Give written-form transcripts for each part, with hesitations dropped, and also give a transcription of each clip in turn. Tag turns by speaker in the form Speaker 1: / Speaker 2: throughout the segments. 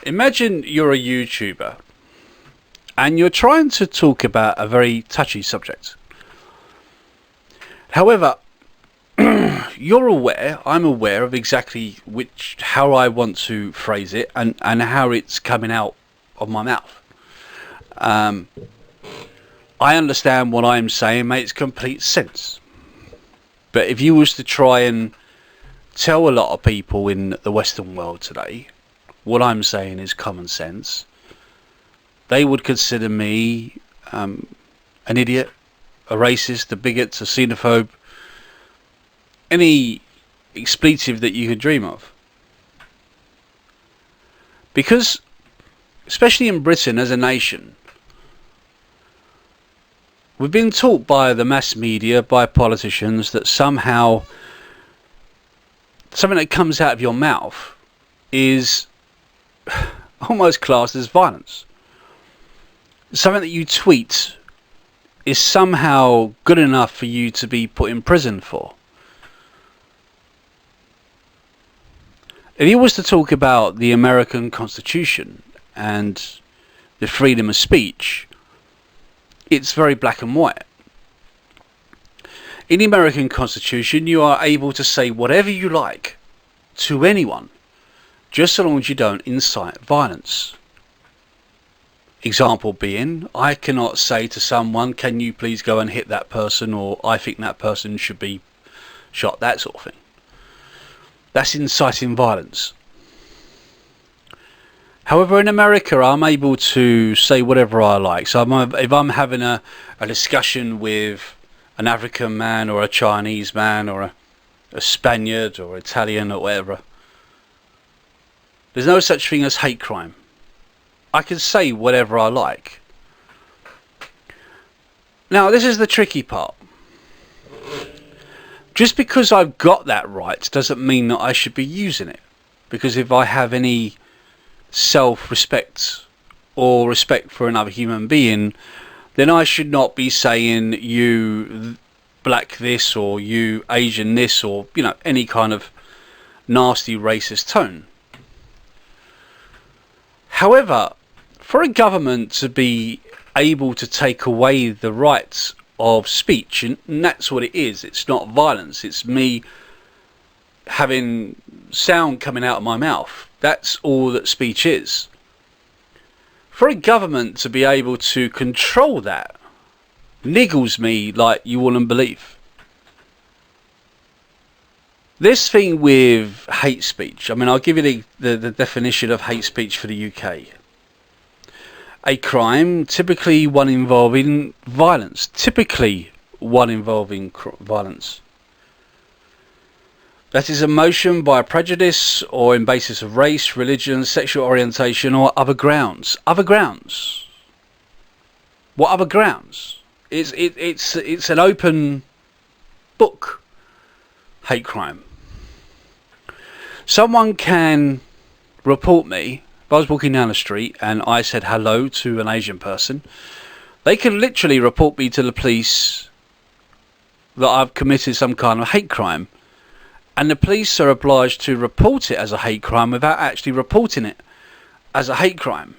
Speaker 1: Imagine you're a YouTuber and you're trying to talk about a very touchy subject. However, I'm aware of exactly how I want to phrase it and how it's coming out of my mouth. I understand what I'm saying makes complete sense. But if you was to try and tell a lot of people in the Western world today what I'm saying is common sense, they would consider me an idiot, a racist, a bigot, a xenophobe, any expletive that you could dream of. Because, especially in Britain as a nation, we've been taught by the mass media, by politicians, that somehow something that comes out of your mouth is almost classed as violence. Something that you tweet is somehow good enough for you to be put in prison for. If you was to talk about the American Constitution and the freedom of speech, it's very black and white. In the American Constitution, you are able to say whatever you like to anyone, just so long as you don't incite violence. Example being, I cannot say to someone, can you please go and hit that person, or I think that person should be shot, that sort of thing. That's inciting violence. However, in America, I'm able to say whatever I like. So if I'm having a discussion with an African man or a Chinese man or a Spaniard or Italian or whatever, there's no such thing as hate crime. I can say whatever I like. Now, this is the tricky part. Just because I've got that right doesn't mean that I should be using it. Because if I have any self-respect or respect for another human being, then I should not be saying you black this or you Asian this, or any kind of nasty racist tone. However, for a government to be able to take away the rights of speech, and that's what it is, it's not violence, it's me having sound coming out of my mouth. That's all that speech is. For a government to be able to control that niggles me like you wouldn't believe. This thing with hate speech, I mean, I'll give you the definition of hate speech for the UK. A crime, typically one involving violence. That is a motion by prejudice or in basis of race, religion, sexual orientation, or other grounds. Other grounds. What other grounds? It's an open book. Hate crime. Someone can report me. If I was walking down the street and I said hello to an Asian person, they can literally report me to the police that I've committed some kind of hate crime. And the police are obliged to report it as a hate crime without actually reporting it as a hate crime.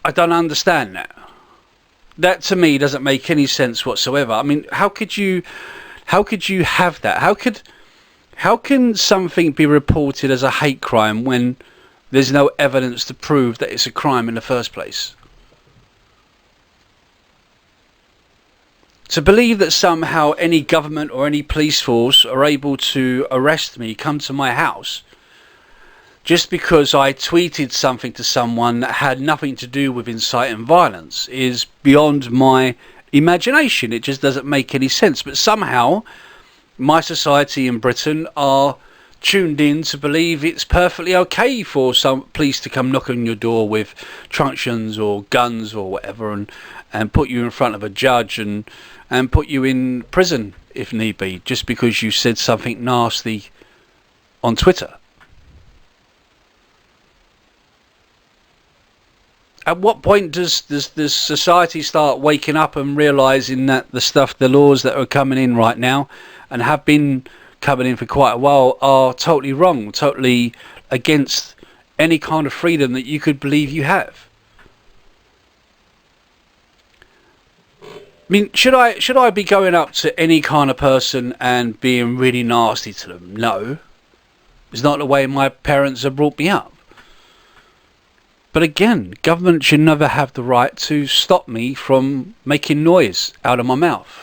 Speaker 1: I don't understand that. That to me doesn't make any sense whatsoever. I mean, how could you have that? How can something be reported as a hate crime when there's no evidence to prove that it's a crime in the first place? To believe that somehow any government or any police force are able to arrest me, come to my house, just because I tweeted something to someone that had nothing to do with inciting violence is beyond my imagination. It just doesn't make any sense. But somehow my society in Britain are tuned in to believe it's perfectly okay for some police to come knock on your door with truncheons or guns or whatever and put you in front of a judge and put you in prison if need be, just because you said something nasty on Twitter. At what point does society start waking up and realising that the laws that are coming in right now and have been coming in for quite a while are totally wrong, totally against any kind of freedom that you could believe you have. I mean, should I be going up to any kind of person and being really nasty to them? No. It's not the way my parents have brought me up. But again, government should never have the right to stop me from making noise out of my mouth.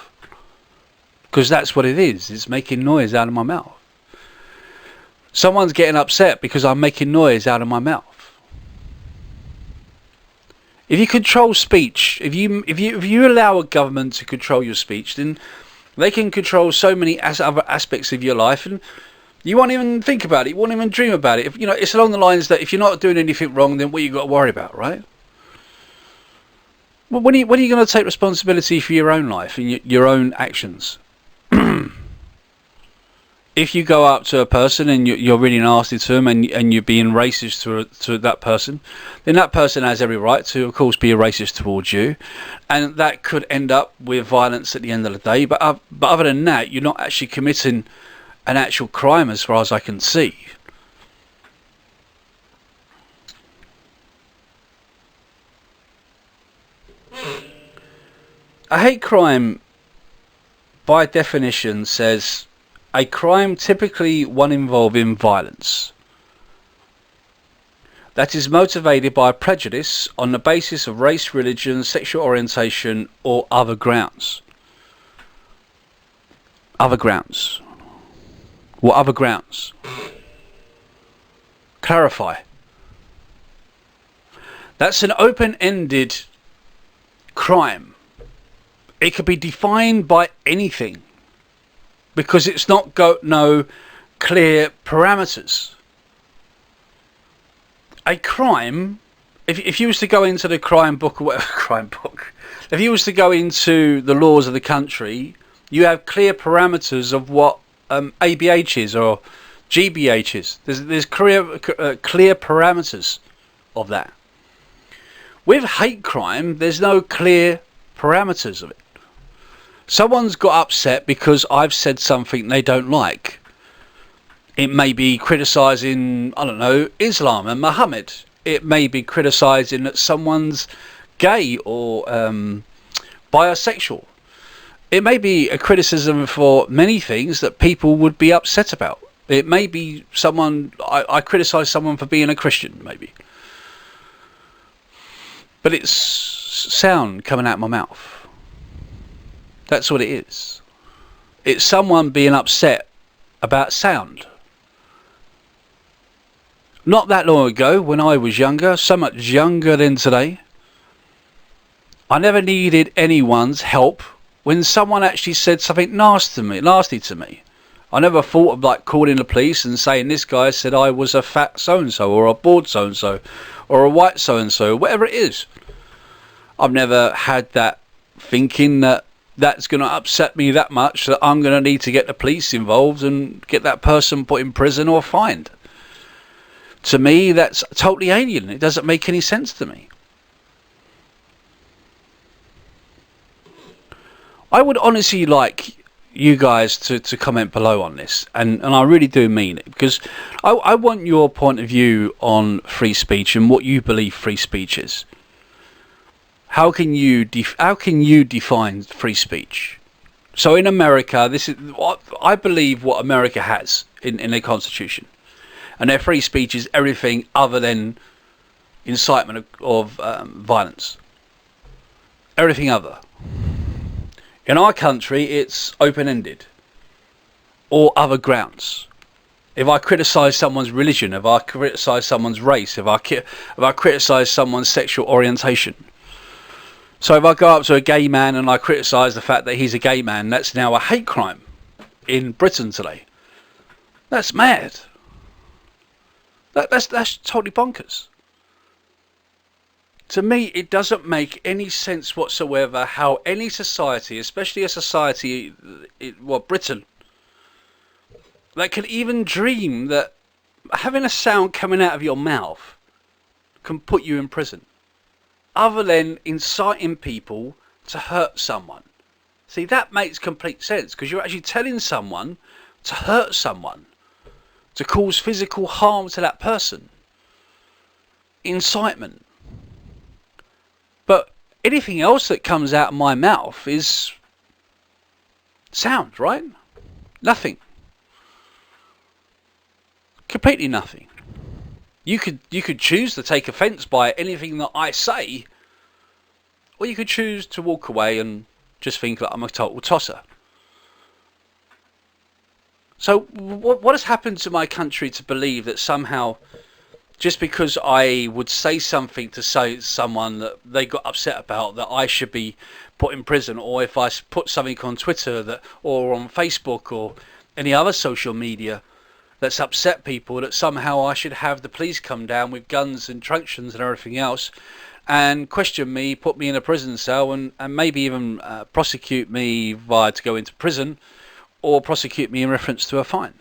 Speaker 1: Because that's what it is. It's making noise out of my mouth. Someone's getting upset because I'm making noise out of my mouth. If you control speech, if you allow a government to control your speech, then they can control so many other aspects of your life, and you won't even think about it. You won't even dream about it. If, you know, it's along the lines that if you're not doing anything wrong, then what you got to worry about, right? Well, when are you going to take responsibility for your own life and your own actions? If you go up to a person and you're really nasty to them and you're being racist to that person, then that person has every right to, of course, be a racist towards you, and that could end up with violence at the end of the day. But other than that, you're not actually committing an actual crime, as far as I can see. A hate crime, by definition, says a crime, typically one involving violence, that is motivated by prejudice on the basis of race, religion, sexual orientation, or other grounds. Other grounds. What other grounds? Clarify. That's an open-ended crime. It could be defined by anything, because it's not got no clear parameters. A crime, if you was to go into the crime book or whatever crime book, if you was to go into the laws of the country, you have clear parameters of what ABH is or GBH is. There's clear parameters of that. With hate crime, there's no clear parameters of it. Someone's got upset because I've said something they don't like. It may be criticising, I don't know, Islam and Muhammad. It may be criticising that someone's gay or bisexual. It may be a criticism for many things that people would be upset about. It may be someone, I criticise someone for being a Christian, maybe. But it's sound coming out of my mouth. That's what it is. It's someone being upset about sound. Not that long ago, when I was younger, so much younger than today, I never needed anyone's help when someone actually said something nasty to me. I never thought of like calling the police and saying this guy said I was a fat so-and-so or a bald so-and-so or a white so-and-so, whatever it is. I've never had that thinking that that's going to upset me that much that I'm going to need to get the police involved and get that person put in prison or fined. To me, that's totally alien. It doesn't make any sense to me. I would honestly like you guys to comment below on this, and I really do mean it, because I want your point of view on free speech and what you believe free speech is. How can you define free speech? So in America, this is what I believe what America has in their constitution, and their free speech is everything other than incitement of violence. Everything other. In our country, it's open-ended, or other grounds. If I criticise someone's religion, if I criticise someone's race, if I criticise someone's sexual orientation. So if I go up to a gay man and I criticise the fact that he's a gay man, that's now a hate crime in Britain today. That's mad. That's totally bonkers. To me, it doesn't make any sense whatsoever how any society, especially a society, Britain, that can even dream that having a sound coming out of your mouth can put you in prison, other than inciting people to hurt someone. See, that makes complete sense, because you're actually telling someone to hurt someone, to cause physical harm to that person. Incitement. But anything else that comes out of my mouth is sound, right? Nothing. Completely nothing. You could choose to take offence by anything that I say, or you could choose to walk away and just think that I'm a total tosser. So what has happened to my country to believe that somehow, just because I would say something to someone that they got upset about, that I should be put in prison, or if I put something on Twitter or on Facebook or any other social media that's upset people, that somehow I should have the police come down with guns and truncheons and everything else and question me, put me in a prison cell, and maybe even prosecute me to go into prison, or prosecute me in reference to a fine.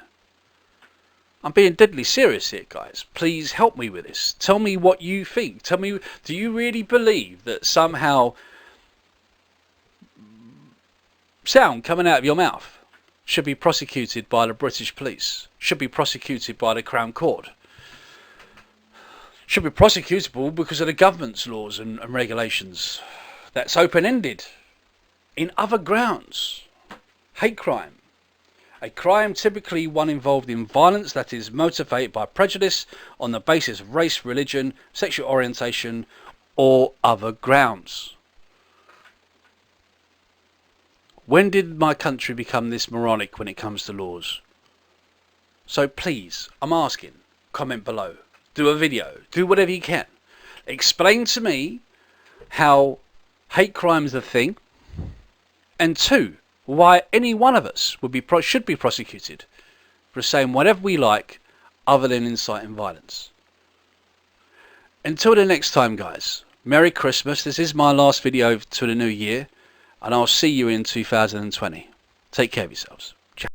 Speaker 1: I'm being deadly serious here, guys. Please help me with this. Tell me what you think. Tell me, do you really believe that somehow sound coming out of your mouth should be prosecuted by the British police? Should be prosecuted by the Crown Court? Should be prosecutable because of the government's laws and regulations? That's open-ended. In other grounds. Hate crime. A crime typically one involved in violence that is motivated by prejudice on the basis of race, religion, sexual orientation, or other grounds. When did my country become this moronic when it comes to laws? So please, I'm asking, comment below, do a video, do whatever you can. Explain to me how hate crime is a thing, and two, why any one of us should be prosecuted for saying whatever we like other than inciting violence. Until the next time, guys, Merry Christmas. This is my last video to the new year, and I'll see you in 2020. Take care of yourselves.